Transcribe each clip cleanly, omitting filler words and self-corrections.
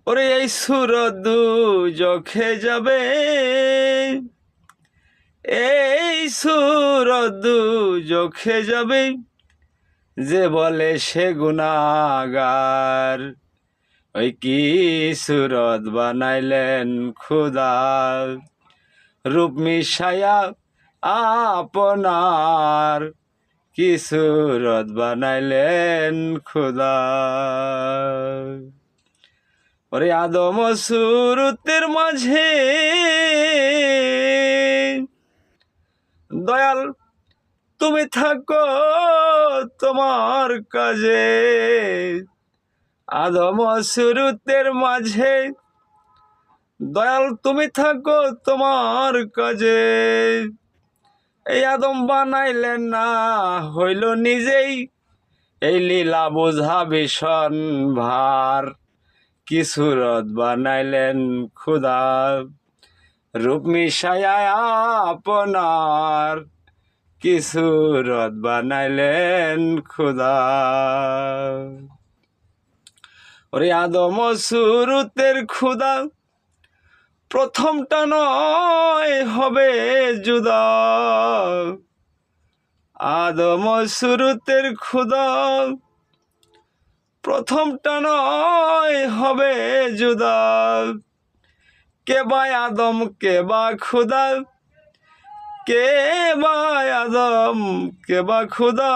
ওরে এই সুরত দুজখে যাবে, এই সুরত দুজখে যাবে, যে বলে সে গুনাহগার। ওই কি সুরত বানাইলেন খুদা, রূপ মিশায়া আপনার, কি সুরত বানাইলেন খুদা। ওরে আদম সুরতের মাঝে দয়াল তুমি থাকো তোমার কাজে, আদম সুরতের মাঝে দয়াল তুমি থাকো তোমার কাজে। এই আদম বানাইলেন না হইল নিজেই, এই লীলা বোঝা ভীষণ ভার, কি সুরত বানাইলেন খুদা, রূপ মিশায়া আপনার, কি সুরত বানাইলেন খুদা। ওরে আদম সুরতের খুদা প্রথমটা নয় হবে জুদা, আদম সুরতের খুদা প্রথমটা নয় হবে জুদা। কে বা আদম কে বা খুদা, কে বা আদম কে বা খুদা,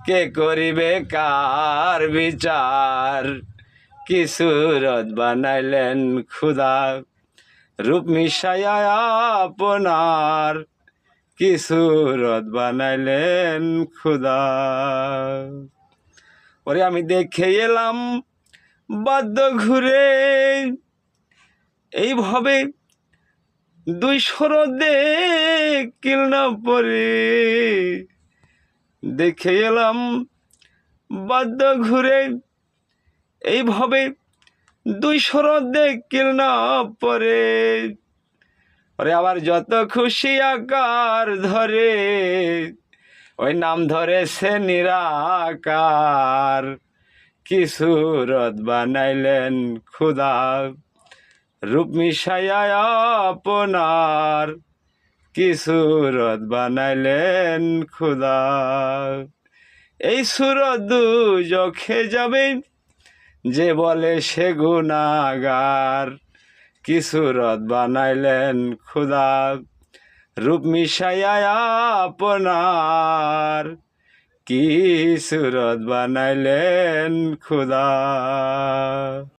কে করিবে কার বিচার, কি সুরত বানাইলেন খুদা, রূপ মিশায়া আপনার, কি সুরত বানাইলেন খুদা। ওরে আমি দেখে এলাম বাদ্য ঘুরে, এইভাবে দুই শরৎ দেখিল না পরে, দেখে এলাম বাদ্য ঘুরে, এইভাবে দুই শরৎ দেখিল না পরে। ওরে আবার যত খুশি আকার ধরে, ওই নাম ধরে সে নিরাকার, কি সুরত বানাইলেন খুদা, রূপ মিশায়া আপনার, কি সুরত বানাইলেন খুদা। এই সুরত দুজখে যাবে, যে বলে সে গুনাহগার, কি সুরত বানাইলেন খুদা, রূপ মিশায়া আপনার, কি সুরত বানাইলেন খুদা।